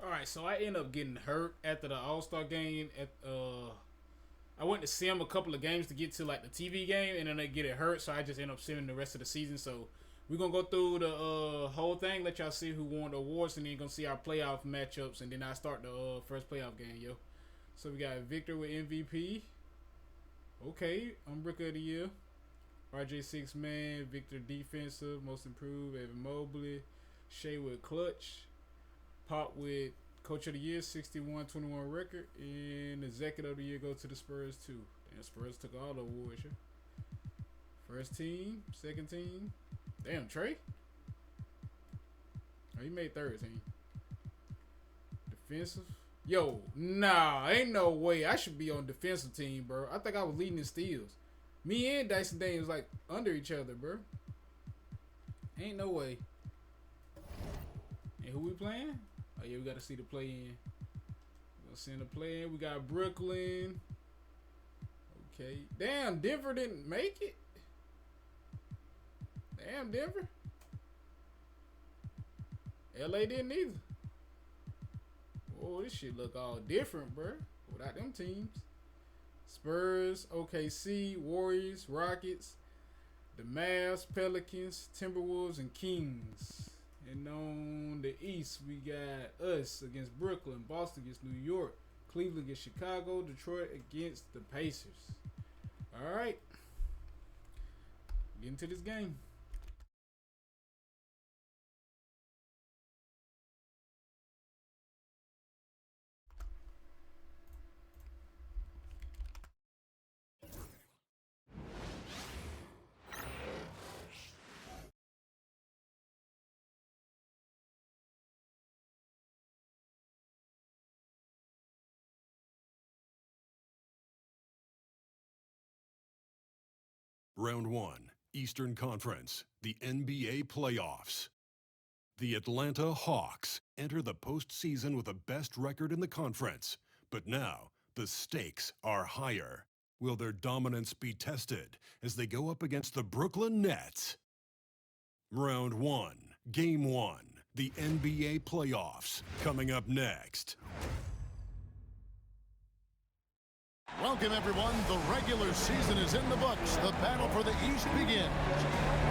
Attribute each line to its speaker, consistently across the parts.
Speaker 1: All right, so I ended up getting hurt after the All-Star game. I went to sim a couple of games to get to like the TV game, and then I get it hurt, so I just end up simming the rest of the season. So we're gonna go through the whole thing, let y'all see who won the awards, and then gonna see our playoff matchups, and then I start the first playoff game, yo. So we got Victor with MVP. Okay, I'm Rookie of the Year. RJ Six Man, Victor Defensive, Most Improved, Evan Mobley, Shea with Clutch, Pop with Coach of the Year, 61-21 record, and Executive of the Year go to the Spurs too. And Spurs took all the awards. Yeah. First team, second team. Damn, Trey. Oh, he made third team. Defensive. Yo, nah, ain't no way. I should be on defensive team, bro. I think I was leading in steals. Me and Dyson Daniels like under each other, bro. Ain't no way. And who we playing? Oh yeah, we gotta see the play in. We'll send the play in. We got Brooklyn. Okay. Damn, Denver didn't make it. Damn, Denver. LA didn't either. Oh, this shit look all different, bro. Without them teams. Spurs, OKC, Warriors, Rockets, the Mavs, Pelicans, Timberwolves, and Kings. And on the East, we got us against Brooklyn, Boston against New York, Cleveland against Chicago, Detroit against the Pacers. All right. Get into this game.
Speaker 2: Round 1, Eastern Conference, the NBA playoffs. The Atlanta Hawks enter the postseason with the best record in the conference, but now the stakes are higher. Will their dominance be tested as they go up against the Brooklyn Nets? Round 1, Game 1, the NBA playoffs, coming up next.
Speaker 3: Welcome, everyone. The regular season is in the books. The battle for the East begins.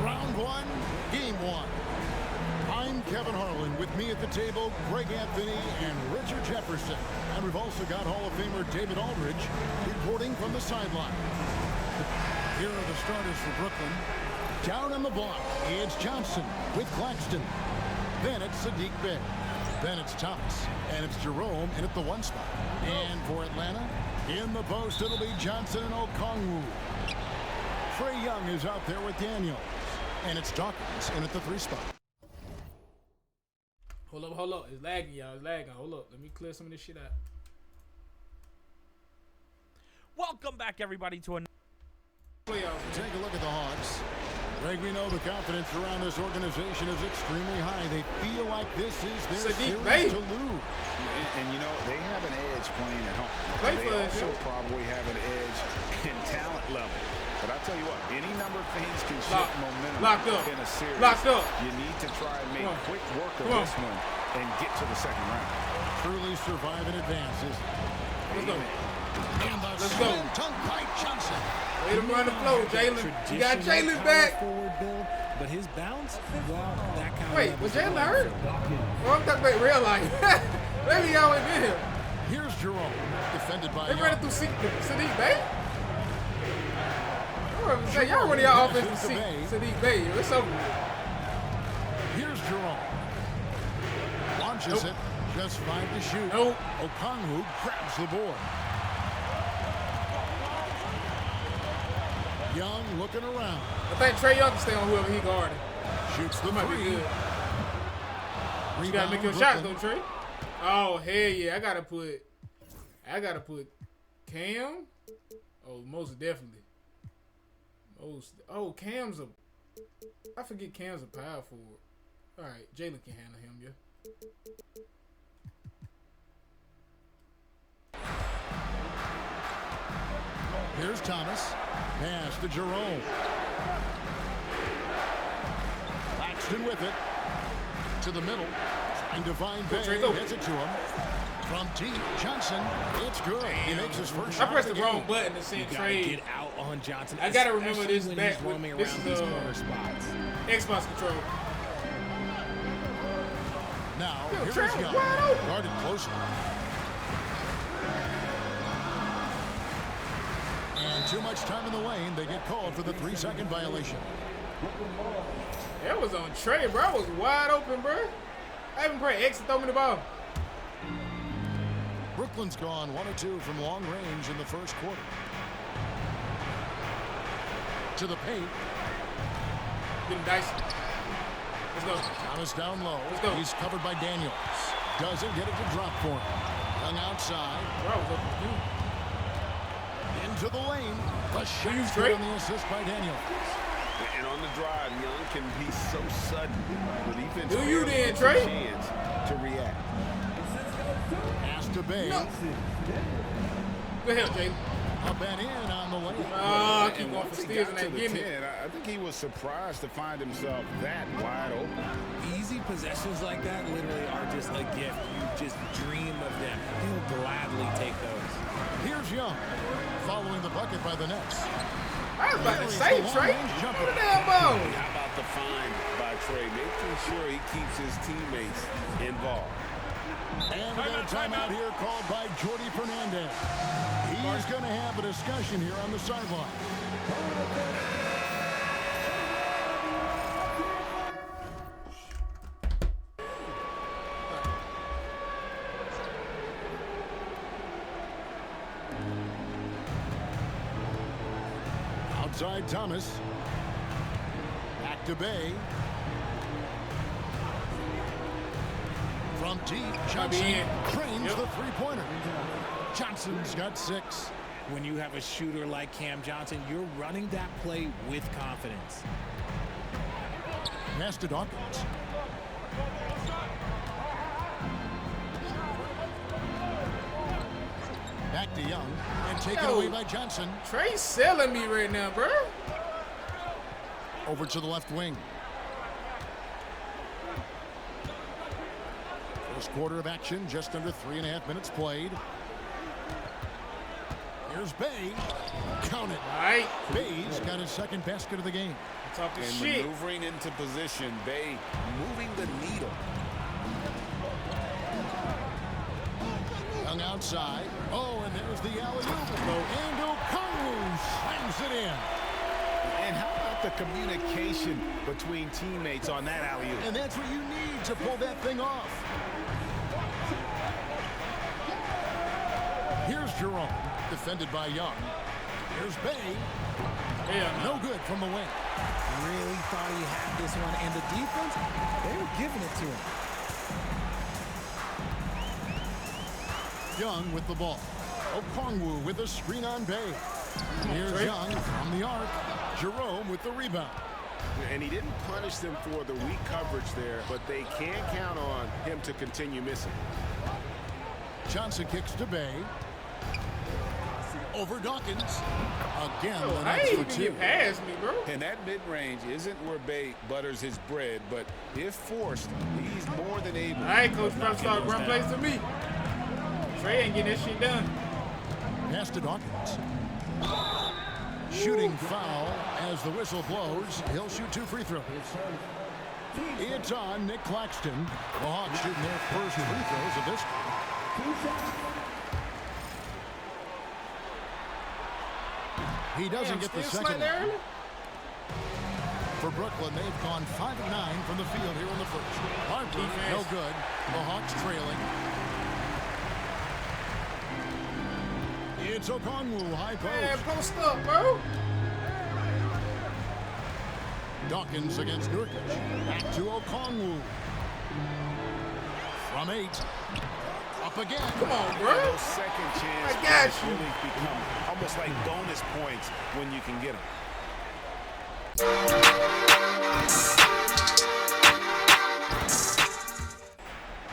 Speaker 3: Round 1, Game 1. I'm Kevin Harlan. With me at the table, Greg Anthony and Richard Jefferson. And we've also got Hall of Famer David Aldridge reporting from the sideline. Here are the starters for Brooklyn. Down on the block, it's Johnson with Claxton. Then it's Sadiq Bey. Then it's Thomas. And it's Jerome in at the 1 spot. And for Atlanta, in the post, it'll be Johnson and Okongwu. Trae Young is out there with Daniels. And it's Dawkins in at the 3 spot.
Speaker 1: Hold up. It's lagging, y'all. It's lagging. Hold up. Let me clear some of this shit out.
Speaker 4: Welcome back, everybody, to another
Speaker 1: Playoff.
Speaker 3: Take a look at the Hawks. Greg, we know the confidence around this organization is extremely high. They feel like this is their
Speaker 1: Sadiq
Speaker 3: series
Speaker 1: Bey.
Speaker 3: to lose.
Speaker 5: And you know, they have an edge playing at home.
Speaker 1: Play
Speaker 5: They
Speaker 1: for us,
Speaker 5: also
Speaker 1: yo.
Speaker 5: probably have an edge in talent level. But I tell you what, any number of things can shift
Speaker 1: Lock-
Speaker 5: momentum
Speaker 1: locked up.
Speaker 5: in a series.
Speaker 1: Locked up.
Speaker 5: You need to try and make
Speaker 1: Come on.
Speaker 5: quick work of
Speaker 1: Come on.
Speaker 5: this one and get to the second round.
Speaker 3: Truly survive and advances.
Speaker 1: Let's go.
Speaker 3: And the
Speaker 1: Let's go.
Speaker 3: slam dunk by Johnson.
Speaker 1: Way to run the flow, Jalen. You got Jalen back.
Speaker 6: Forward build, but his bounce, well, that kind
Speaker 1: Wait,
Speaker 6: of
Speaker 1: was Jalen hurt? Oh, I'm talking about real life. Maybe he always been here.
Speaker 3: Here's Jerome, defended by
Speaker 1: They ran it
Speaker 3: Young.
Speaker 1: through Sadiq Bey? Y'all running y'all offense through Sadiq Bey. It's over with.
Speaker 3: Here's Jerome. Launches
Speaker 1: Nope.
Speaker 3: it. Just 5 to shoot.
Speaker 1: Nope.
Speaker 3: Okongwu grabs the board. Young looking around.
Speaker 1: I think Trae Young can stay on whoever he guarding.
Speaker 3: Shoots the
Speaker 1: Might be
Speaker 3: 3.
Speaker 1: good. You gotta make your
Speaker 3: Rebound,
Speaker 1: shots though,
Speaker 3: Brooklyn.
Speaker 1: Trey. Oh hell yeah! I gotta put Cam. Oh, most definitely. Cam's I forget Cam's a power forward. All right, Jalen can handle him, yeah.
Speaker 3: Here's Thomas. Pass to Jerome. Claxton with it. To the middle. And Divine Bay
Speaker 1: Trey's open.
Speaker 3: hits it to him. From deep, Johnson, it's good. He makes his first
Speaker 1: I
Speaker 3: shot.
Speaker 1: pressed
Speaker 3: of
Speaker 1: the
Speaker 3: the
Speaker 1: wrong
Speaker 3: game.
Speaker 1: button to send
Speaker 6: You gotta
Speaker 1: trade.
Speaker 6: get out on Johnson.
Speaker 1: I gotta remember
Speaker 6: especially
Speaker 1: this
Speaker 6: when
Speaker 1: back
Speaker 6: he's
Speaker 1: with-
Speaker 6: roaming
Speaker 1: this
Speaker 6: around
Speaker 1: is,
Speaker 6: these corner spots.
Speaker 1: Xbox control.
Speaker 3: Now,
Speaker 1: Yo,
Speaker 3: here's
Speaker 1: Travis
Speaker 3: Young.
Speaker 1: wide open.
Speaker 3: Guarded closely. And too much time in the lane. They get called for the 3-second violation.
Speaker 1: That was on Trey, bro. I was wide open, bro. I haven't prayed X to throw me the ball.
Speaker 3: Brooklyn's gone 1 of 2 from long range in the first quarter. To the paint.
Speaker 1: Getting dicey. Let's go.
Speaker 3: Thomas down low.
Speaker 1: Let's go.
Speaker 3: He's covered by Daniels. Doesn't get it to drop for him. Hung outside.
Speaker 1: Bro, I was open too.
Speaker 3: Into the lane. The shot
Speaker 1: you
Speaker 3: is
Speaker 1: straight?
Speaker 3: good on the assist by Daniels.
Speaker 5: And on the drive, Young can be so sudden. The defense
Speaker 1: Do you
Speaker 5: barely
Speaker 1: then,
Speaker 5: gets a
Speaker 1: Trey?
Speaker 5: chance to react.
Speaker 3: Pass to Bay.
Speaker 1: No. Good help, Jalen.
Speaker 3: Up and in on the lane.
Speaker 1: I keep
Speaker 5: And
Speaker 1: going for
Speaker 5: once he
Speaker 1: steals
Speaker 5: got
Speaker 1: and
Speaker 5: to
Speaker 1: ain't
Speaker 5: the
Speaker 1: getting it.
Speaker 5: 10, I think he was surprised to find himself that wide open.
Speaker 6: Easy possessions like that literally are just a gift. You just dream of them. He'll gladly take those.
Speaker 3: Here's Young. Following the bucket by the Nets.
Speaker 1: I was about to
Speaker 3: Here's
Speaker 1: say,
Speaker 3: the
Speaker 1: Trey.
Speaker 3: long-range jumper.
Speaker 1: What the damn ball?
Speaker 5: How about the find by Trey, making sure he keeps his teammates involved.
Speaker 3: And we got a timeout here called by Jordi Fernandez. He's going to have a discussion here on the sideline. Outside Thomas. Back to Bay. From deep, Johnson
Speaker 1: in.
Speaker 3: cranes
Speaker 1: Yep.
Speaker 3: the three-pointer. Johnson's got 6.
Speaker 6: When you have a shooter like Cam Johnson, you're running that play with confidence.
Speaker 3: Pass to Dawkins. Back to Young and taken
Speaker 1: Yo.
Speaker 3: away by Johnson.
Speaker 1: Trey's selling me right now, bro.
Speaker 3: Over to the left wing. First quarter of action, just under 3.5 minutes played. Here's Bay. Count it.
Speaker 1: All right.
Speaker 3: Bay's got his second basket of the game.
Speaker 1: Talk the
Speaker 5: And
Speaker 1: shit.
Speaker 5: maneuvering into position, Bay moving the needle.
Speaker 3: Young outside. Oh, and there's the alley-oop. And Okongwu slams it in.
Speaker 5: And how about the communication between teammates on that alley-oop?
Speaker 3: And that's what you need to pull that thing off. Here's Jerome, defended by Young. Here's Bay.
Speaker 1: Yeah,
Speaker 3: No good from the wing.
Speaker 6: Really thought he had this one, and the defense, they were giving it to him.
Speaker 3: Young with the ball. Okongwu with a screen on Bay. Here's
Speaker 1: Trey.
Speaker 3: Young from the arc. Jerome with the rebound.
Speaker 5: And he didn't punish them for the weak coverage there, but they can count on him to continue missing.
Speaker 3: Johnson kicks to Bay. Over Dawkins. Again,
Speaker 1: Yo,
Speaker 3: the
Speaker 1: I
Speaker 3: Nets
Speaker 1: ain't
Speaker 3: for
Speaker 1: even
Speaker 3: 2.
Speaker 1: get past me, bro.
Speaker 5: And that mid-range isn't where Bay butters his bread, but if forced, he's more than able.
Speaker 1: All right, coach, probably start run plays to me. Trey ain't getting that shit done.
Speaker 3: Pass to Dawkins. Shooting foul as the whistle blows. He'll shoot 2 free throws. It's on Nick Claxton. The Hawks shooting their first free throws of this. He doesn't
Speaker 1: Damn,
Speaker 3: get the
Speaker 1: still
Speaker 3: second
Speaker 1: slightly
Speaker 3: one.
Speaker 1: early.
Speaker 3: For Brooklyn, they've gone 5 of 9 from the field here in the first. Harper,
Speaker 1: Defense.
Speaker 3: no good. The Hawks trailing. It's Okongwu, high
Speaker 1: Man,
Speaker 3: post.
Speaker 1: post up, bro.
Speaker 3: Dawkins against Nurkic. Back to Okongwu. From 8. Up again.
Speaker 1: Come on, bro.
Speaker 5: Those second chance
Speaker 1: I got
Speaker 5: points
Speaker 1: you.
Speaker 5: really become almost like bonus points when you can get them.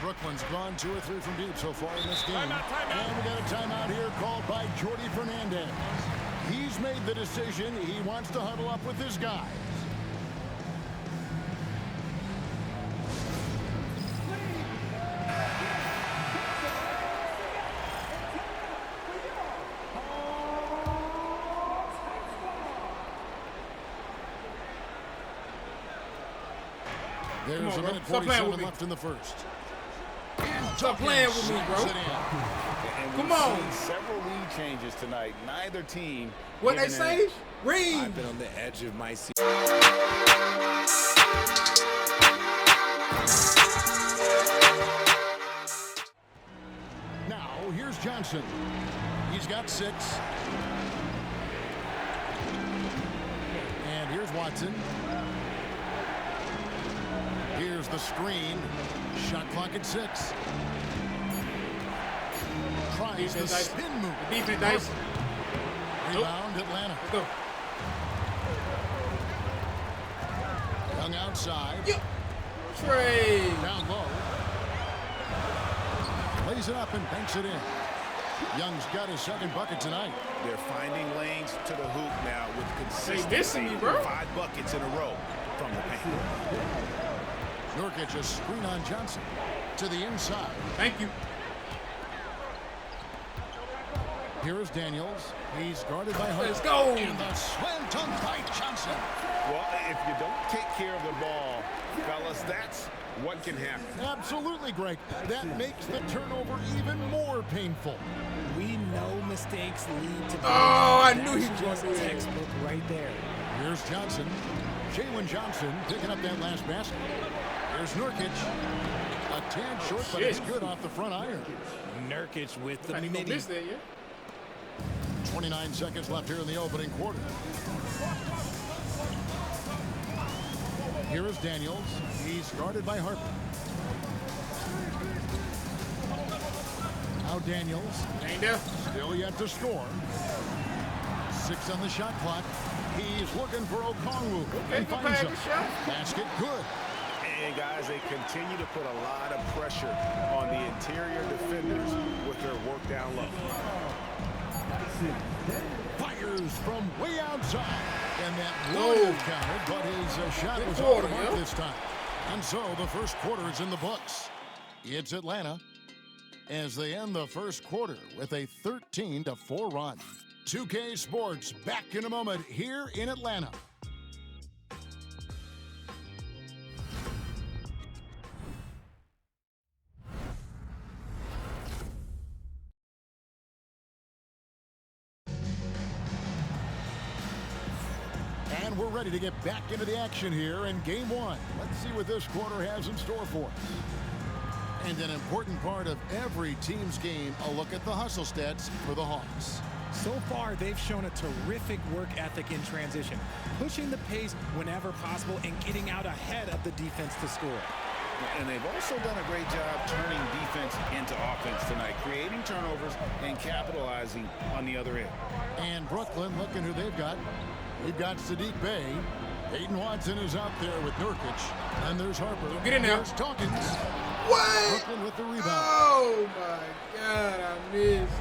Speaker 3: Brooklyn's gone 2 or 3 from deep so far in this game. And we got a timeout here called by Jordi Fernandez. He's made the decision. He wants to huddle up with his guys. There's
Speaker 1: Come on,
Speaker 3: a
Speaker 1: bro.
Speaker 3: minute
Speaker 1: Stop playing
Speaker 3: 47
Speaker 1: with me.
Speaker 3: left in the first.
Speaker 1: Stop playing with me, bro.
Speaker 3: Slams it in.
Speaker 7: And
Speaker 1: Come
Speaker 7: we've
Speaker 1: on.
Speaker 7: seen several lead changes tonight. Neither team.
Speaker 1: What they
Speaker 7: giving
Speaker 1: say?
Speaker 7: it-
Speaker 1: Read.
Speaker 6: I've been on the edge of my seat.
Speaker 3: Now, here's Johnson. He's got 6. And here's Watson. Here's the screen. Shot clock at 6. Tries the
Speaker 1: Defense dice.
Speaker 3: spin move.
Speaker 1: Defense dice.
Speaker 3: Rebound, Atlanta.
Speaker 1: Let's go.
Speaker 3: Young outside.
Speaker 1: Yep. Trey.
Speaker 3: Down low. Lays it up and banks it in. Young's got his second bucket tonight.
Speaker 5: They're finding lanes to the hoop now with consistency.
Speaker 1: missing me, bro.
Speaker 5: 5 buckets in a row from the paint.
Speaker 3: Nurkic a screen on Johnson. To the inside.
Speaker 1: Thank you.
Speaker 3: Here is Daniels. He's guarded by Hunt.
Speaker 1: Let's go.
Speaker 3: And the slam dunk by Johnson.
Speaker 5: Well, if you don't take care of the ball, fellas, that's what can happen.
Speaker 3: Absolutely, Greg. That makes the turnover even more painful.
Speaker 6: We know mistakes lead to.
Speaker 1: Oh, I knew he
Speaker 6: That's
Speaker 1: was
Speaker 6: just
Speaker 1: going to do it.
Speaker 6: textbook right there.
Speaker 3: Here's Johnson. Jalen Johnson picking up that last basket. Here's Nurkic. A tad short, but it's good off the front iron.
Speaker 6: Nurkic with the
Speaker 1: I didn't
Speaker 6: mini.
Speaker 1: miss that yet.
Speaker 3: 29 seconds left here in the opening quarter. Here is Daniels. He's guarded by Harper. Now Daniels.
Speaker 1: Ain't there.
Speaker 3: Still yet to score. 6 on the shot clock. He's looking for Okongwu.
Speaker 1: Okay,
Speaker 3: And
Speaker 1: good
Speaker 3: finds
Speaker 1: pass,
Speaker 3: him.
Speaker 1: good shot.
Speaker 3: Basket good.
Speaker 5: And guys, they continue to put a lot of pressure on the interior defenders with their work down low.
Speaker 3: Fires from way outside. And that
Speaker 1: Whoa.
Speaker 3: would have counted, but his shot
Speaker 1: Good
Speaker 3: was
Speaker 1: quarter,
Speaker 3: off the mark
Speaker 1: yeah.
Speaker 3: this time. And so the first quarter is in the books. It's Atlanta as they end the first quarter with a 13-4 run. 2K Sports back in a moment here in Atlanta. And we're ready to get back into the action here in game 1. Let's see what this quarter has in store for us. And an important part of every team's game, a look at the hustle stats for the Hawks.
Speaker 6: So far, they've shown a terrific work ethic in transition, pushing the pace whenever possible and getting out ahead of the defense to score.
Speaker 7: And they've also done a great job turning defense into offense tonight, creating turnovers and capitalizing on the other end.
Speaker 3: And Brooklyn, looking who they've got. They've got Sadiq Bey. Peyton Watson is out there with Nurkic. And there's Harper.
Speaker 1: Get in there.
Speaker 3: There's Dawkins.
Speaker 1: What?
Speaker 3: Brooklyn with the rebound.
Speaker 1: Oh, my God. I missed.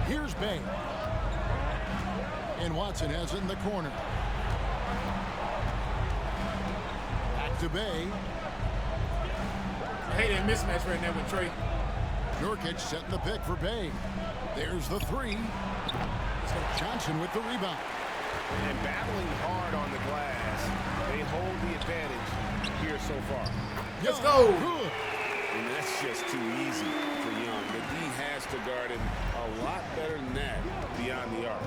Speaker 3: Here's Bey. And Watson has it in the corner. Back to Bey.
Speaker 1: I hate that mismatch right now with Trey.
Speaker 3: Nurkic setting the pick for Bey. There's the 3. Johnson with the rebound.
Speaker 5: And battling hard on the glass, they hold the advantage here so far.
Speaker 1: Let's go.
Speaker 3: Good.
Speaker 5: And that's just too easy for Young. The D has to guard him a lot better than that beyond the arc.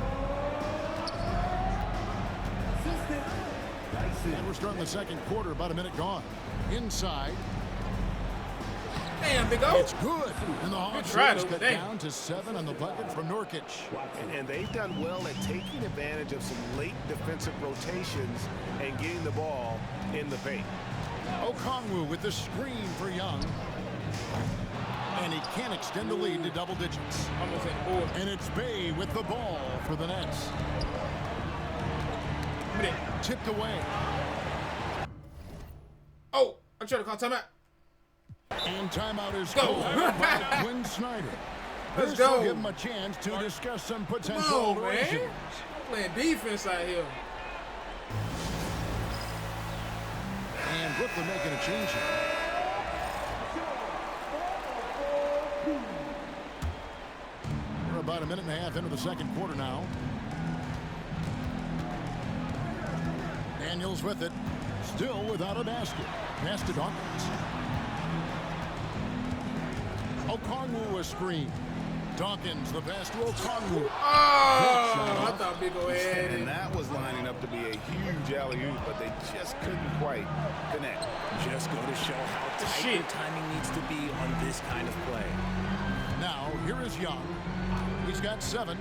Speaker 3: And we're starting the second quarter, about a minute gone. Inside.
Speaker 1: Damn, big O.
Speaker 3: It's good. And the Hawks
Speaker 1: try,
Speaker 3: cut
Speaker 1: though. Dang.
Speaker 3: down to 7 on the bucket from Nurkic.
Speaker 5: And they've done well at taking advantage of some late defensive rotations and getting the ball in the paint.
Speaker 3: Okongwu with the screen for Young. And he can't extend the lead to double digits.
Speaker 1: Almost at the board.
Speaker 3: And it's Bey with the ball for the Nets.
Speaker 1: Give me that.
Speaker 3: Tipped away.
Speaker 1: Oh, I'm trying to call timeout.
Speaker 3: And timeout is
Speaker 1: Go.
Speaker 3: called by Quinn Snyder.
Speaker 1: Let's
Speaker 3: This will
Speaker 1: go.
Speaker 3: give him a chance to discuss some potential
Speaker 1: Come on,
Speaker 3: alterations.
Speaker 1: man. Playing defense out here.
Speaker 3: And Brooklyn making a change here. We're about a minute and a half into the second quarter now. Daniels with it. Still without a basket. Pass to Dawkins. Okongwu a screen. Dawkins, the pass to Okongwu.
Speaker 1: Oh, I thought Big O had
Speaker 7: And
Speaker 1: it.
Speaker 7: that was lining up to be a huge alley-oop, but they just couldn't quite connect.
Speaker 6: Just go to show how tight
Speaker 1: Shit.
Speaker 6: your timing needs to be on this kind of play.
Speaker 3: Now, here is Young. He's got 7.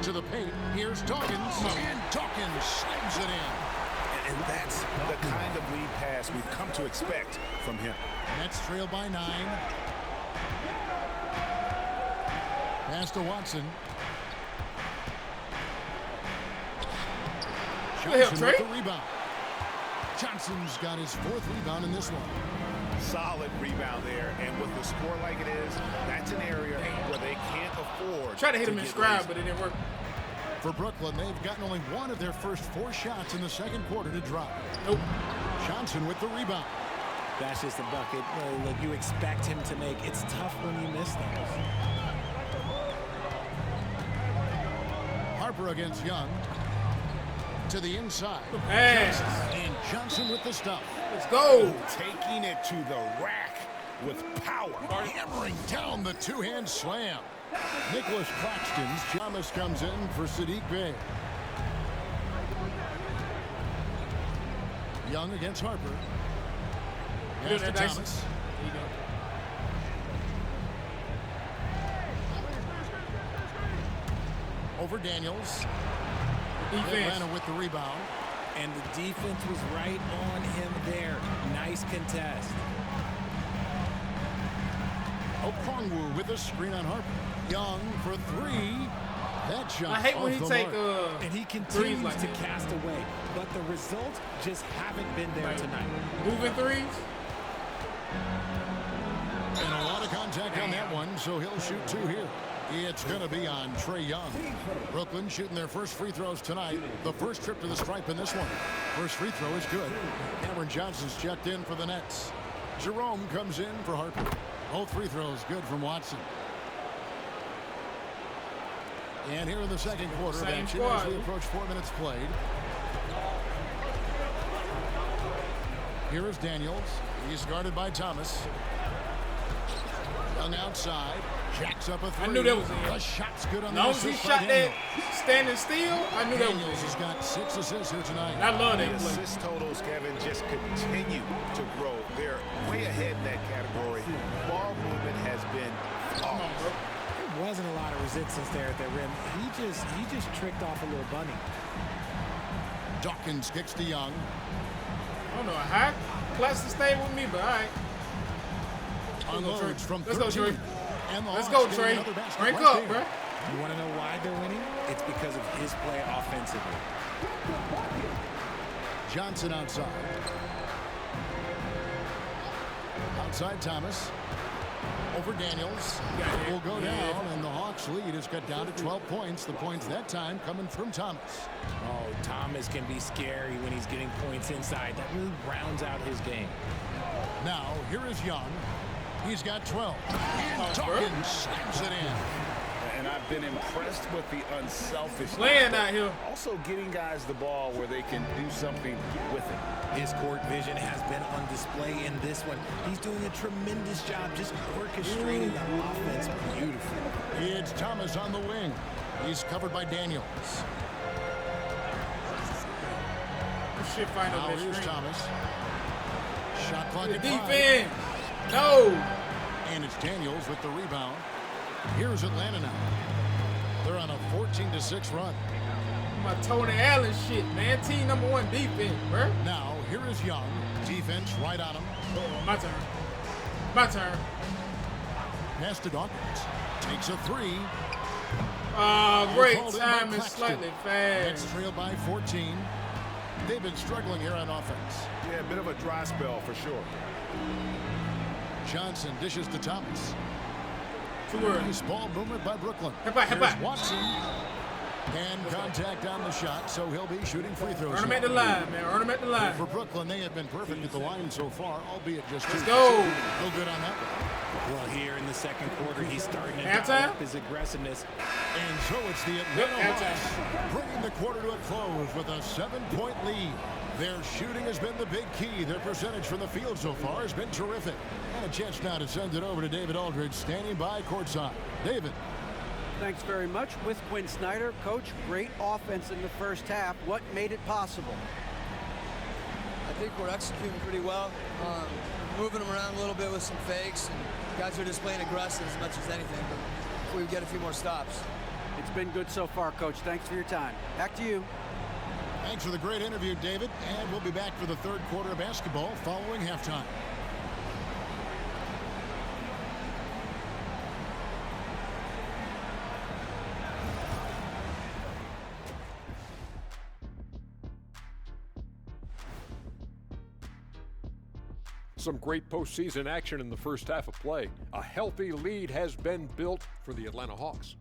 Speaker 3: To the paint. Here's Dawkins. And Dawkins slams it in.
Speaker 7: And that's the kind of lead pass we've come to expect from him.
Speaker 3: Nets trail by 9. Pass to Watson.
Speaker 1: Good help,
Speaker 3: Johnson
Speaker 1: Trey.
Speaker 3: with the rebound. Johnson's got his 4th rebound in this one.
Speaker 7: Solid rebound there, and with the score like it is, that's an area where they can't afford.
Speaker 1: Try to hit him in
Speaker 7: get
Speaker 1: stride,
Speaker 7: lazy.
Speaker 1: but it didn't work.
Speaker 3: For Brooklyn, they've gotten only 1 of their first 4 shots in the second quarter to drop.
Speaker 1: Nope.
Speaker 3: Johnson with the rebound.
Speaker 6: That's just a bucket. Look, you expect him to make. It's tough when you miss those.
Speaker 3: Harper against Young. To the inside.
Speaker 1: Pass.
Speaker 3: And Johnson with the stuff.
Speaker 1: Let's go.
Speaker 7: Taking it to the rack with power.
Speaker 3: Hammering down the 2-hand slam. Nicholas Claxton's Thomas comes in for Sadiq Bey. Young against Harper. Pass to
Speaker 1: Good, nice.
Speaker 3: Thomas.
Speaker 1: There you go.
Speaker 3: Over Daniels.
Speaker 1: Defense.
Speaker 3: Atlanta with the rebound.
Speaker 6: And the defense was right on him there. Nice contest.
Speaker 3: Okongwu with a screen on Harper. Young for 3. That shot.
Speaker 1: I hate when
Speaker 3: off
Speaker 1: he
Speaker 3: the
Speaker 1: take
Speaker 3: mark.
Speaker 6: And he
Speaker 1: threes
Speaker 6: continues
Speaker 1: like
Speaker 6: to
Speaker 1: that.
Speaker 6: cast away. But the results just haven't been there tonight.
Speaker 1: Moving threes.
Speaker 3: And a lot of contact on that one, so he'll shoot 2 here. It's going to be on Trae Young. Brooklyn shooting their first free throws tonight. The first trip to the stripe in this one. First free throw is good. Cameron Johnson's checked in for the Nets. Jerome comes in for Harper. Both free throws good from Watson. And here in the second quarter of
Speaker 1: Same
Speaker 3: action
Speaker 1: squad.
Speaker 3: as we approach 4 minutes played. Here is Daniels. He's guarded by Thomas. Young outside. Jacks up a 3.
Speaker 1: I knew that was in.
Speaker 3: The shot's good on
Speaker 1: As long
Speaker 3: the
Speaker 1: as he
Speaker 3: assist by
Speaker 1: shot that
Speaker 3: Daniels.
Speaker 1: standing still, I knew that
Speaker 3: Daniels
Speaker 1: was
Speaker 3: has
Speaker 1: in.
Speaker 3: got 6 assists here tonight.
Speaker 1: And I love
Speaker 7: The
Speaker 1: that play.
Speaker 7: assist totals, Kevin, just continue to grow. They're way ahead in that category. Ball movement has been
Speaker 1: Come on, bro.
Speaker 6: There wasn't a lot of resistance there at the rim. He just tricked off a little bunny.
Speaker 3: Dawkins kicks to Young.
Speaker 1: I don't know how Claxton stayed with me, but all right.
Speaker 3: Unloads from
Speaker 1: Let's go,
Speaker 3: 13.
Speaker 1: Trey.
Speaker 3: And the
Speaker 1: Let's
Speaker 3: Hawks
Speaker 1: go,
Speaker 3: getting
Speaker 1: Trey.
Speaker 3: another basket
Speaker 1: Rank
Speaker 3: right
Speaker 1: up,
Speaker 3: there.
Speaker 1: bro.
Speaker 6: You want to know why they're winning? It's because of his play offensively.
Speaker 3: Johnson outside. Outside Thomas. Over Daniels.
Speaker 1: Yeah.
Speaker 3: Will go down, and the Hawks lead is cut down to 12 points. The points that time coming from Thomas.
Speaker 6: Oh, Thomas can be scary when he's getting points inside. That really rounds out his game.
Speaker 3: Now, here is Young. He's got 12. And
Speaker 1: Come on, bro.
Speaker 3: Dawkins slams it in.
Speaker 7: And I've been impressed with the unselfishness.
Speaker 1: Playing out here.
Speaker 7: Also getting guys the ball where they can do something with it.
Speaker 6: His court vision has been on display in this one. He's doing a tremendous job just orchestrating the offense beautifully.
Speaker 3: It's Thomas on the wing. He's covered by Daniels.
Speaker 1: Good shit find
Speaker 3: Now
Speaker 1: over
Speaker 3: here's
Speaker 1: that screen.
Speaker 3: Thomas. Shot clock
Speaker 1: The
Speaker 3: at 5.
Speaker 1: defense. No.
Speaker 3: And it's Daniels with the rebound. Here's Atlanta now. They're on a 14-6 run.
Speaker 1: My Tony Allen shit, man. Team number 1 defense, bro.
Speaker 3: Now, here is Young. Defense right on him.
Speaker 1: My turn. My turn.
Speaker 3: Pass to Dawkins. Takes a 3.
Speaker 1: Great
Speaker 3: Called in by
Speaker 1: time and
Speaker 3: Claxton.
Speaker 1: slightly
Speaker 3: Nets
Speaker 1: fast.
Speaker 3: trail by 14. They've been struggling here on offense.
Speaker 7: Yeah, a bit of a dry spell for sure.
Speaker 3: Johnson dishes to Thomas.
Speaker 1: Too early.
Speaker 3: Nice ball movement by Brooklyn.
Speaker 1: Hebat,
Speaker 3: Here's
Speaker 1: hebat.
Speaker 3: Watson. And contact on the shot, so he'll be shooting free throws.
Speaker 1: Earn him at the line, man. Earn him at the line.
Speaker 3: For Brooklyn, they have been perfect at the line so far, albeit just 2.
Speaker 1: Let's go.
Speaker 3: No good on that one.
Speaker 6: Well, here in the second quarter, he's starting to
Speaker 1: Halftime?
Speaker 6: dial up his aggressiveness.
Speaker 3: And so it's the Atlanta Hawks bringing the quarter to a close with a 7-point lead. Their shooting has been the big key. Their percentage from the field so far has been terrific. And a chance now to send it over to David Aldridge, standing by courtside. David.
Speaker 8: Thanks very much. With Quinn Snyder, Coach, great offense in the first half. What made it possible?
Speaker 9: I think we're executing pretty well. Moving them around a little bit with some fakes, and guys are just playing aggressive as much as anything, but if we get a few more stops.
Speaker 8: It's been good so far, Coach. Thanks for your time. Back to you.
Speaker 3: Thanks for the great interview, David. And we'll be back for the third quarter of basketball following halftime.
Speaker 10: Some great postseason action in the first half of play. A healthy lead has been built for the Atlanta Hawks.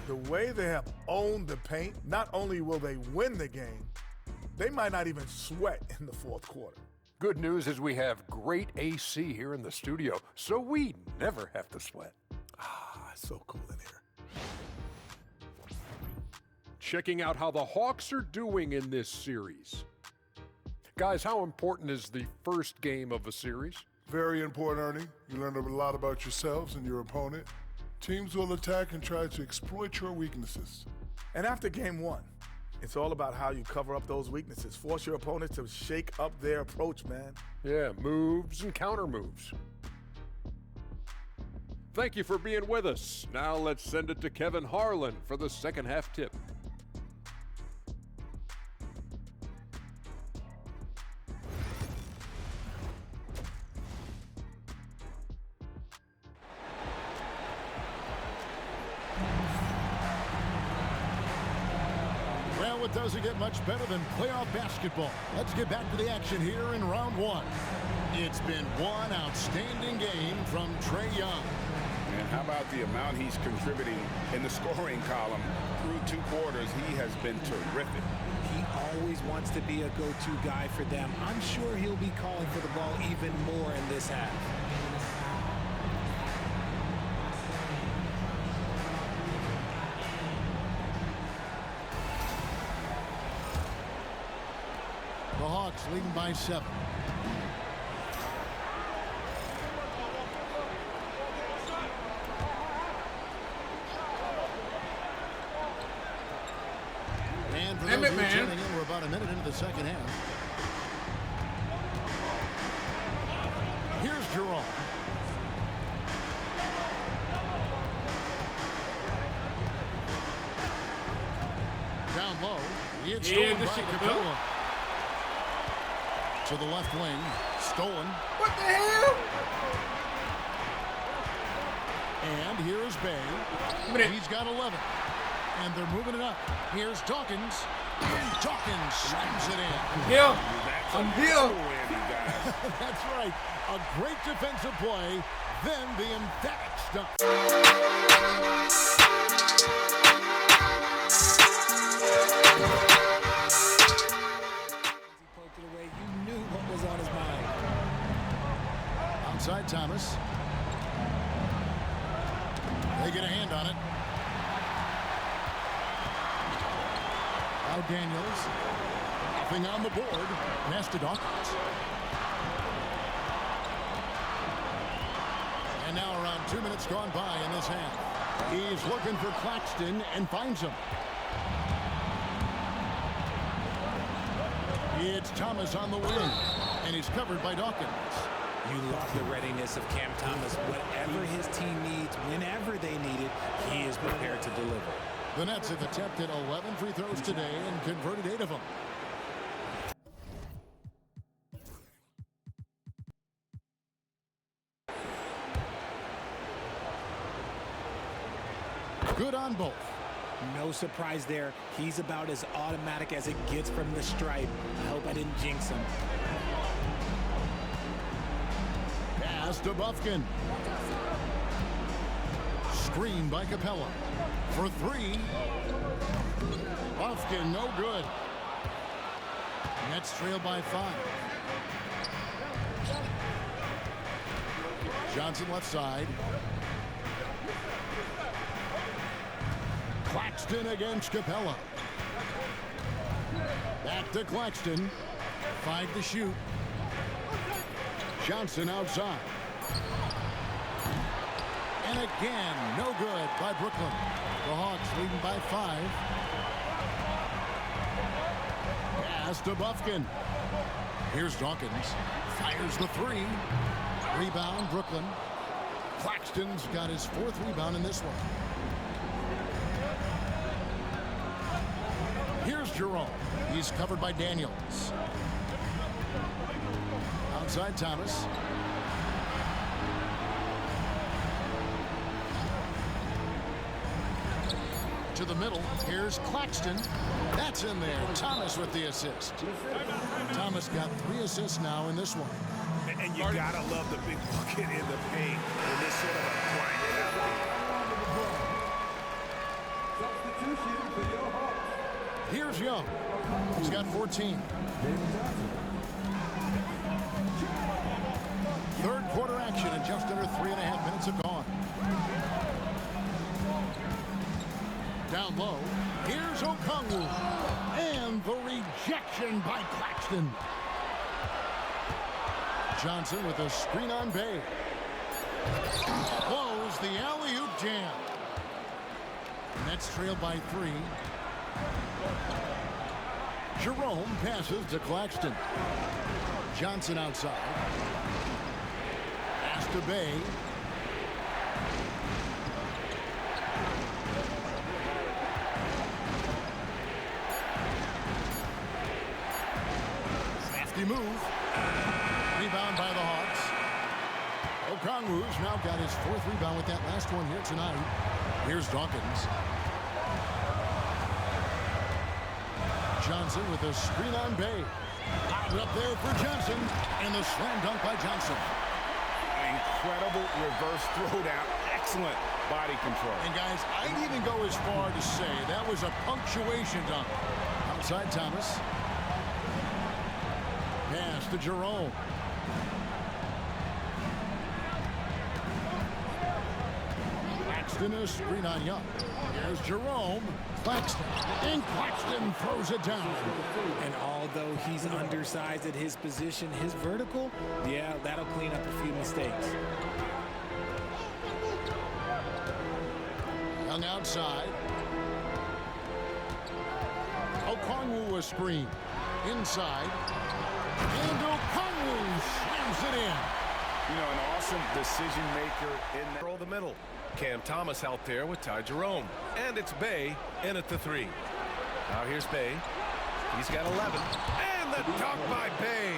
Speaker 11: The way they have owned the paint, not only will they win the game, they might not even sweat in the fourth quarter.
Speaker 10: Good news is we have great AC here in the studio, so we never have to sweat.
Speaker 11: It's so cool in here.
Speaker 10: Checking out how the Hawks are doing in this series. Guys, how important is the first game of a series?
Speaker 11: Very important, Ernie. You learn a lot about yourselves and your opponent. Teams will attack and try to exploit your weaknesses. And after game one, it's all about how you cover up those weaknesses. Force your opponent to shake up their approach, man.
Speaker 10: Yeah, moves and counter moves. Thank you for being with us. Now let's send it to Kevin Harlan for the second half tip.
Speaker 3: Well, it doesn't get much better than playoff basketball. Let's get back to the action here in round one. It's been one outstanding game from Trae Young.
Speaker 7: And how about the amount he's contributing in the scoring column through two quarters? He has been terrific.
Speaker 6: He always wants to be a go-to guy for them. I'm sure he'll be calling for the ball even more in this half.
Speaker 3: The Hawks leading by 7. And for those who are tuning in, we're about a minute into the second half. Here's Jerome. Down low. It's stolen by Capella. To the left wing. Stolen.
Speaker 1: What the hell?
Speaker 3: And here is Bay. He's got 11. And they're moving it up. Here's Dawkins. And Dawkins slams it in.
Speaker 1: I'm here.
Speaker 3: That's right. A great defensive play. Then the emphatic stuff. Outside Thomas. They get a hand on it. Now Daniels. Nothing on the board. Pass to Dawkins. And now around 2 minutes gone by in this half. He's looking for Claxton and finds him. It's Thomas on the wing. And he's covered by Dawkins.
Speaker 6: You love the readiness of Cam Thomas. Whatever his team needs, whenever they need it, he is prepared to deliver.
Speaker 3: The Nets have attempted 11 free throws today and converted 8 of them. Good on both.
Speaker 6: No surprise there. He's about as automatic as it gets from the stripe. I hope I didn't jinx him.
Speaker 3: Pass to Bufkin. Screen by Capella. For 3. Bufkin, no good. Nets trail by 5. Johnson left side. Claxton against Capella. Back to Claxton. 5 to shoot. Johnson outside. And again, no good by Brooklyn. The Hawks leading by 5. Pass to Bufkin. Here's Dawkins. Fires the 3. Rebound, Brooklyn. Claxton's got his 4th rebound in this one. Here's Jerome. He's covered by Daniels. Outside Thomas. To the middle. Here's Claxton. That's in there. Thomas with the assist. Thomas got 3 assists now in this one.
Speaker 5: And you gotta love the big bucket in the paint in this sort of a grinded out game.
Speaker 3: Here's Young. He's got 14. Third quarter action and just under 3.5 minutes have gone. Down low. Here's Okongwu. And the rejection by Claxton. Johnson with a screen on Bay. Close the alley-oop jam. Nets trailed by 3. Jerome passes to Claxton. Johnson outside. Pass to Bay. Crafty move. Rebound by the Hawks. Okongwu's now got his 4th rebound with that last one here tonight. Here's Dawkins. Johnson with a screen on Bay. Lobbed up there for Johnson. And the slam dunk by Johnson.
Speaker 5: Incredible reverse throwdown. Excellent body control.
Speaker 3: And guys, I'd even go as far to say that was a punctuation dunk. Outside Thomas. Pass to Jerome. Claxton a screen on Young. Here's Jerome. Claxton. And Claxton throws it down.
Speaker 6: And although he's undersized at his position, his vertical, yeah, that'll clean up a few mistakes.
Speaker 3: Young outside. Okongwu a screen. Inside. And Okongwu slams it in.
Speaker 5: You know, an awesome decision maker in the middle.
Speaker 12: Cam Thomas out there with Ty Jerome. And it's Bay in at the 3. Now here's Bay. He's got 11. And the dunk by Bay.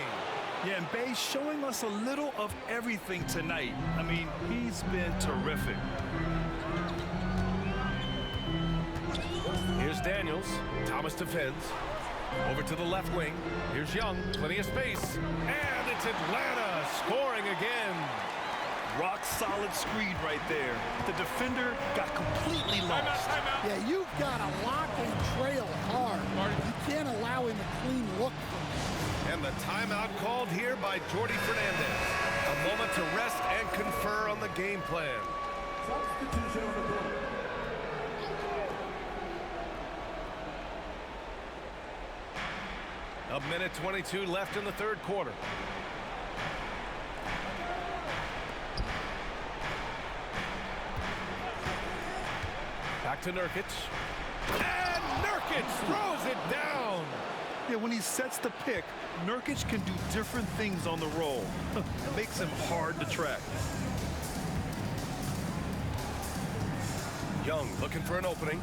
Speaker 13: Yeah, and Bay's showing us a little of everything tonight. I mean, he's been terrific.
Speaker 12: Here's Daniels. Thomas defends. Over to the left wing. Here's Young. Plenty of space. And it's Atlanta scoring again.
Speaker 13: Rock solid screen right there. The defender got completely lost.
Speaker 14: Yeah, you've got to lock and trail hard. You can't allow him a clean look.
Speaker 12: And the timeout called here by Jordi Fernandez. A moment to rest and confer on the game plan. A minute 22 left in the third quarter. Back to Nurkic. And Nurkic throws it down.
Speaker 13: Yeah, when he sets the pick, Nurkic can do different things on the roll. It makes him hard to track.
Speaker 12: Young looking for an opening.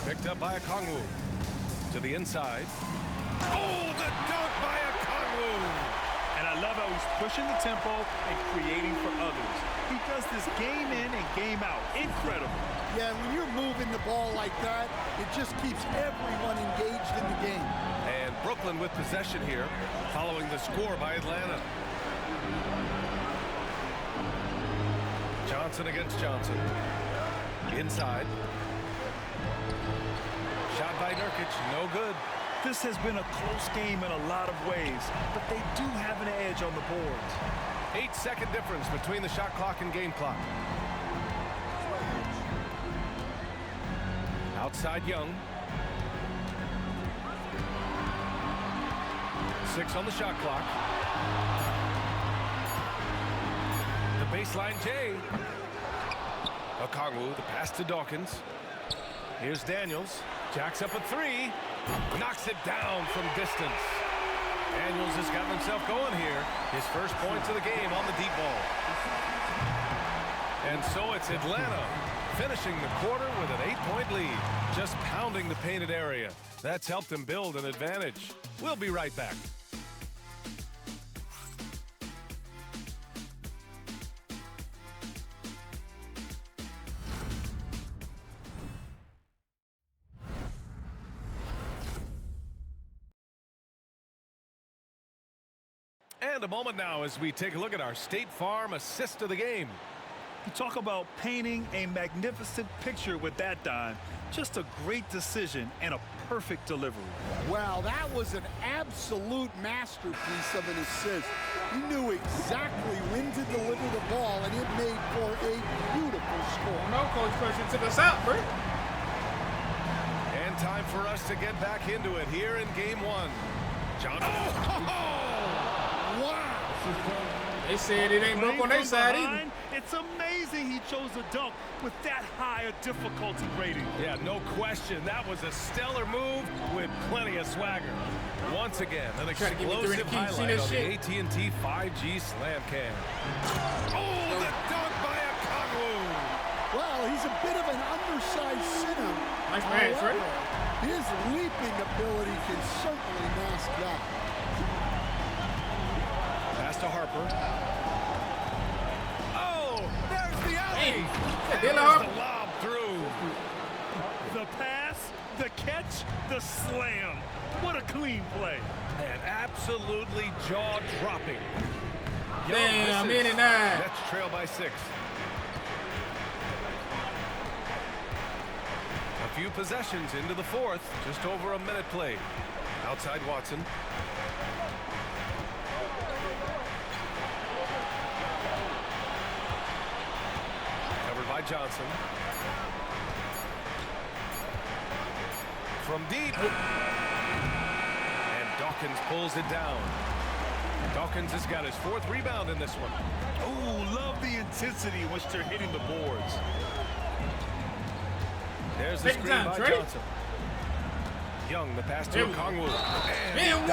Speaker 12: Picked up by Okongwu. To the inside. Oh, the dunk by Okongwu!
Speaker 13: And I love how he's pushing the tempo and creating for others. He does this game in and game out. Incredible.
Speaker 14: Yeah, when you're moving the ball like that, it just keeps everyone engaged in the game.
Speaker 12: And Brooklyn with possession here, following the score by Atlanta. Johnson against Johnson. Inside. Shot by Nurkic, no good.
Speaker 13: This has been a close game in a lot of ways, but they do have an edge on the boards.
Speaker 12: 8-second difference between the shot clock and game clock. Outside Young. 6 on the shot clock. The baseline Jay. Okongwu, the pass to Dawkins. Here's Daniels. Jacks up a 3. Knocks it down from distance. Daniels has gotten himself going here. His first points of the game on the deep ball. And so it's Atlanta finishing the quarter with an 8-point lead. Just pounding the painted area. That's helped them build an advantage. We'll be right back. And a moment now as we take a look at our State Farm assist of the game.
Speaker 13: You talk about painting a magnificent picture with that, Don. Just a great decision and a perfect delivery.
Speaker 14: Wow, that was an absolute masterpiece of an assist. He knew exactly when to deliver the ball, and it made for a beautiful score.
Speaker 1: No, Coach Pressure took us out, bro.
Speaker 12: And time for us to get back into it here in game 1. Johnson.
Speaker 14: Wow.
Speaker 1: They said it ain't broke on their side either.
Speaker 13: It's amazing he chose a dunk with that high a difficulty rating.
Speaker 12: Yeah, no question. That was a stellar move with plenty of swagger. Once again, an explosive highlight on the AT&T 5G Slam Cam. Oh, the dunk by Okongwu.
Speaker 14: Well, he's a bit of an undersized center.
Speaker 1: Nice pass, right?
Speaker 14: His leaping ability can certainly mask that.
Speaker 12: Pass to Harper. The alley.
Speaker 1: Hey,
Speaker 12: the lob through.
Speaker 13: The pass, the catch, the slam. What a clean play.
Speaker 12: And absolutely jaw-dropping.
Speaker 1: Damn, in and 9.
Speaker 12: Nets trail by 6. A few possessions into the 4th. Just over a minute played. Outside Watson. By Johnson. From deep. And Dawkins pulls it down. Dawkins has got his 4th rebound in this one.
Speaker 13: Oh, love the intensity in which they're hitting the boards.
Speaker 12: There's the screen by Johnson. Young, the pass to Okongwu.
Speaker 1: And 1!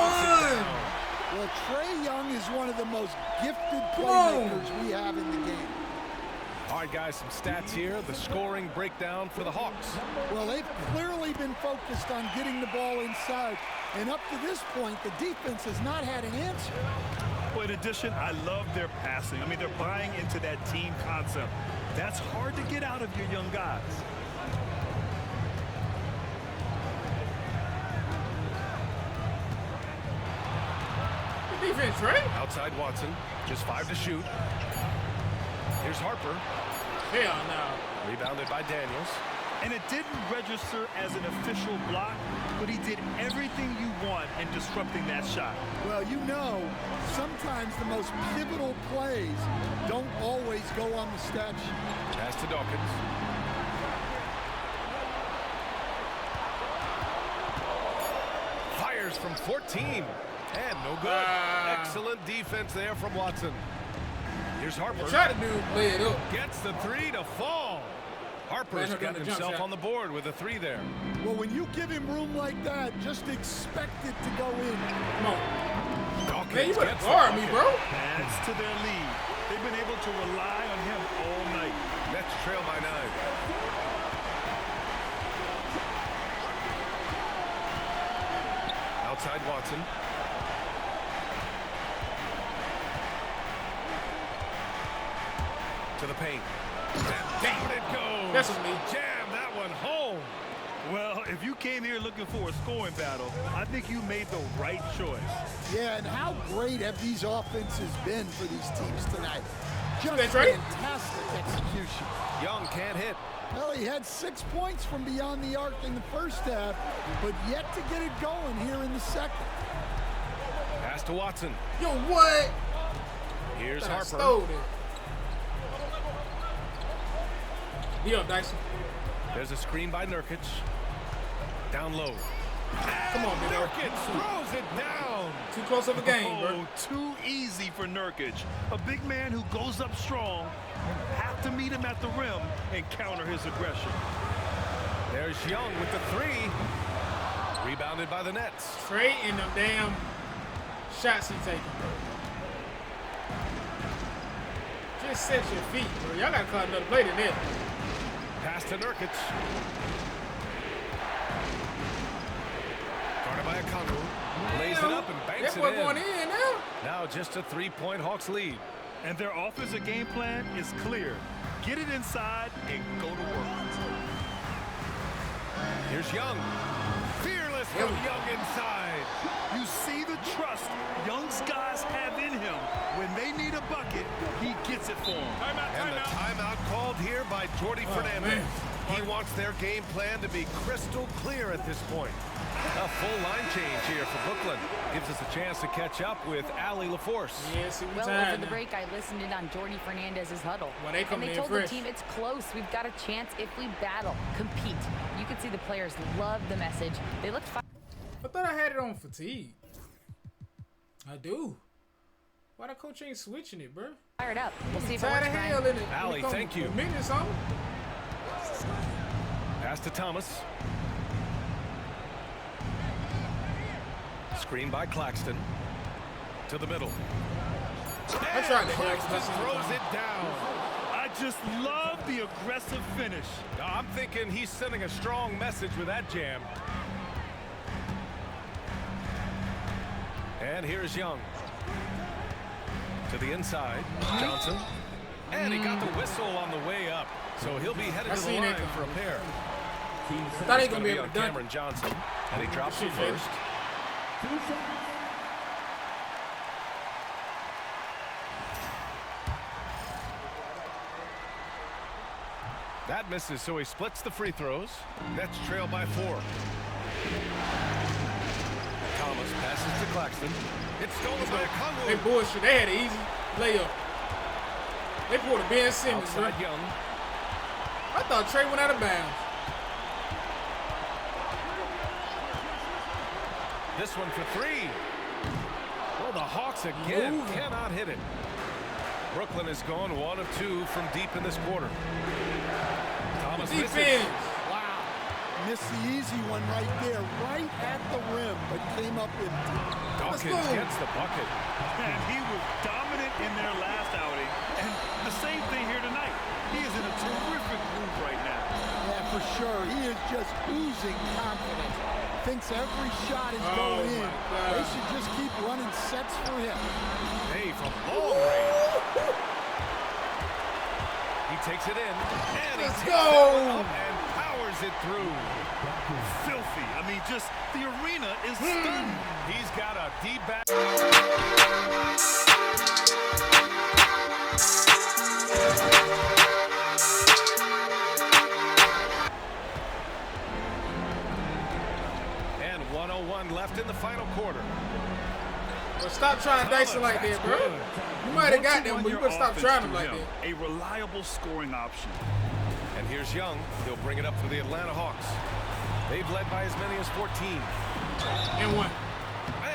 Speaker 14: Well, Trae Young is one of the most gifted playmakers we have in the game.
Speaker 12: All right, guys, some stats here. The scoring breakdown for the Hawks.
Speaker 14: Well, they've clearly been focused on getting the ball inside. And up to this point, the defense has not had an answer.
Speaker 13: Well, in addition, I love their passing. I mean, they're buying into that team concept. That's hard to get out of your young guys.
Speaker 1: Good defense, right?
Speaker 12: Outside Watson. Just 5 to shoot. Here's Harper.
Speaker 1: Hell no.
Speaker 12: Rebounded by Daniels.
Speaker 13: And it didn't register as an official block, but he did everything you want in disrupting that shot.
Speaker 14: Well, you know, sometimes the most pivotal plays don't always go on the stat sheet.
Speaker 12: Pass to Dawkins. Fires from 14. And no good. Excellent defense there from Watson. Here's Harper.
Speaker 1: Try to play it up.
Speaker 12: Gets the 3 to fall. Harper's got himself on the board with a 3 there.
Speaker 14: Well, when you give him room like that, just expect it to go in.
Speaker 1: Come on.
Speaker 12: Dawkins
Speaker 1: Man, you better guard me, bro.
Speaker 13: Adds to their lead. They've been able to rely on him all night.
Speaker 12: Nets trail by 9. Outside Watson. To the paint. And down it goes.
Speaker 1: That's me.
Speaker 12: Jam that one home.
Speaker 13: Well, if you came here looking for a scoring battle, I think you made the right choice.
Speaker 14: Yeah, and how great have these offenses been for these teams tonight? Just
Speaker 1: right.
Speaker 14: Fantastic execution.
Speaker 12: Young can't hit.
Speaker 14: Well, he had 6 points from beyond the arc in the first half, but yet to get it going here in the second.
Speaker 12: Pass to Watson.
Speaker 1: Yo, what?
Speaker 12: Here's
Speaker 1: I
Speaker 12: Harper.
Speaker 1: stole it. Be up, Dyson.
Speaker 12: There's a screen by Nurkic. Down low.
Speaker 1: Come on, big
Speaker 12: Nurkic throws it down.
Speaker 1: Too close of a game, bro.
Speaker 13: Oh, too easy for Nurkic. A big man who goes up strong. You have to meet him at the rim and counter his aggression.
Speaker 12: There's Young with the three. Rebounded by the Nets.
Speaker 1: Trey and them damn shots he taking. Just set your feet, bro. Y'all gotta call another play than that.
Speaker 12: Pass to Nurkic. Guarded by Okongwu. Lays it up and banks it in.
Speaker 1: Going in now.
Speaker 12: Now just a 3-point Hawks lead.
Speaker 13: And their offensive game plan is clear. Get it inside and go to work.
Speaker 12: Here's Young. Fearless from Young inside.
Speaker 13: You see the trust Young's guys have in him. When they need a bucket, he gets it for them.
Speaker 12: And the timeout called here by Jordi Fernandez. He wants their game plan to be crystal clear at this point. A full line change here for Brooklyn. Gives us a chance to catch up with Allie LaForce.
Speaker 15: Well, over the break, I listened in on Jordi Fernandez's huddle. And they told the team it's close. We've got a chance if we battle, compete. You can see the players love the message. They look fine.
Speaker 1: I thought I had it on fatigue. I do. Why the coach ain't switching it, bro?
Speaker 15: Fired up. We'll see if
Speaker 1: tired of hell in it.
Speaker 12: Allie, thank you. Pass to Thomas. Screen by Claxton. To the middle.
Speaker 1: I tried to
Speaker 12: Claxton throws it down.
Speaker 13: I just love the aggressive finish.
Speaker 12: I'm thinking he's sending a strong message with that jam. And here's Young. To the inside. Johnson. And he got the whistle on the way up. So he'll be headed to the line for a pair.
Speaker 1: Thought he gonna be
Speaker 12: on Cameron Johnson. And he drops it first. That misses, so he splits the free throws. Nets trail by 4. Thomas passes to Claxton. It's stolen by Okongwu.
Speaker 1: They bullshit. They had an easy layup. They pulled a Ben Simmons.
Speaker 12: Outside Young.
Speaker 1: I thought Trey went out of bounds.
Speaker 12: This one for 3. Well, the Hawks again cannot hit it. Brooklyn has gone 1 of 2 from deep in this quarter. Thomas misses.
Speaker 14: Wow. Missed the easy one right there, right at the rim, but came up with
Speaker 12: Dawkins gets the bucket.
Speaker 13: And he was dominant in their last outing. And the same thing here tonight. He is in a terrific groove right now.
Speaker 14: Yeah, for sure. He is just oozing confidence. Thinks every shot is going in. They should just keep running sets for him.
Speaker 12: Hey, from long range. He takes it in. And he takes it up and powers it through.
Speaker 13: Filthy. I mean, just the arena is stunned.
Speaker 12: He's got a deep back. And 1:01 left in the final quarter.
Speaker 1: Well, stop trying Dyson like that, bro. You might have got them, but you better stop trying them like that.
Speaker 13: A reliable scoring option.
Speaker 12: And here's Young. He'll bring it up for the Atlanta Hawks. They've led by as many as 14.
Speaker 1: And 1.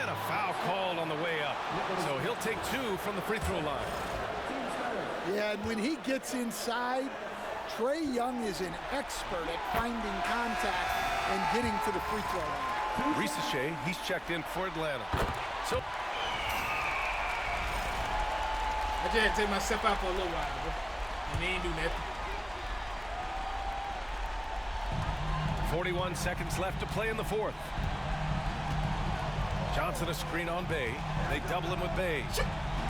Speaker 12: And a foul called on the way up. So he'll take 2 from the free throw line.
Speaker 14: Yeah, and when he gets inside, Trey Young is an expert at finding contact and getting to the free throw line.
Speaker 12: Risacher, he's checked in for Atlanta. So
Speaker 1: I just had to take myself out for a little while, bro. And they ain't do nothing.
Speaker 12: 41 seconds left to play in the 4th. Johnson a screen on Bay. They double him with Bay.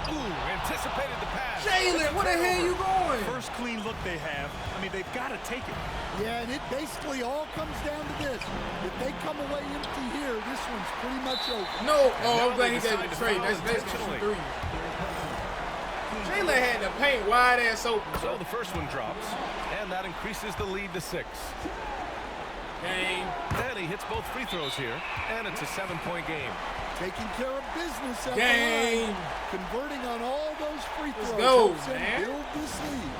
Speaker 12: Ooh, anticipated the pass.
Speaker 1: Jalen, where the hell you going?
Speaker 13: First clean look they have. I mean, they've got to take it.
Speaker 14: Yeah, and it basically all comes down to this. If they come away empty here, this one's pretty much over.
Speaker 1: No, I'm glad he gave it to Trey. That's 3. Jalen had the paint wide ass open.
Speaker 12: So the first one drops, and that increases the lead to 6.
Speaker 1: Dang.
Speaker 12: And he hits both free throws here, and it's a 7-point game.
Speaker 14: Taking care of business at
Speaker 1: Game.
Speaker 14: the line. Converting on all those free throws.
Speaker 1: Let's go,
Speaker 14: helps them
Speaker 1: man.
Speaker 14: build this lead.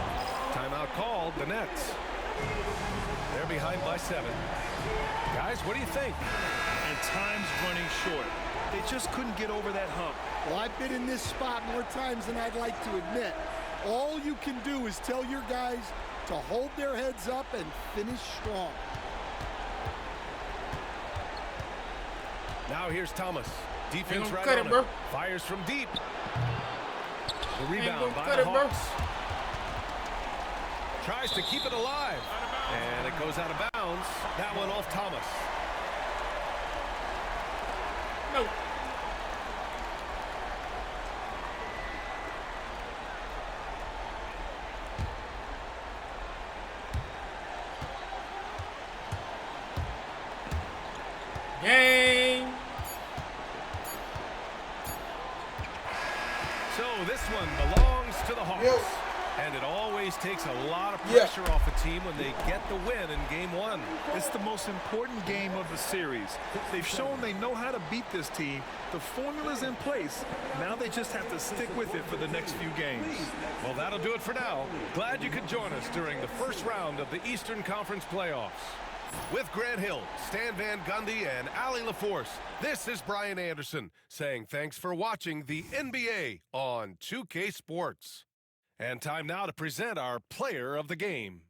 Speaker 12: Timeout called. The Nets. They're behind by 7. Guys, what do you think?
Speaker 13: And time's running short. They just couldn't get over that hump.
Speaker 14: Well, I've been in this spot more times than I'd like to admit. All you can do is tell your guys to hold their heads up and finish strong.
Speaker 12: Now here's Thomas. Defense right
Speaker 1: cut
Speaker 12: on
Speaker 1: it, bro.
Speaker 12: Fires from deep. The rebound by
Speaker 1: cut
Speaker 12: the
Speaker 1: it, bro.
Speaker 12: Hawks. Tries to keep it alive. And it goes out of bounds. That one off Thomas.
Speaker 1: No. Game.
Speaker 12: So this one belongs to the Hawks. And it always takes a lot of pressure off a team when they get the win in game 1.
Speaker 13: It's the most important game of the series. They've shown they know how to beat this team. The formula's in place. Now they just have to stick with it for the next few games.
Speaker 12: Well, that'll do it for now. Glad you could join us during the first round of the Eastern Conference playoffs. With Grant Hill, Stan Van Gundy, and Allie LaForce, this is Brian Anderson saying thanks for watching the NBA on 2K Sports. And time now to present our player of the game.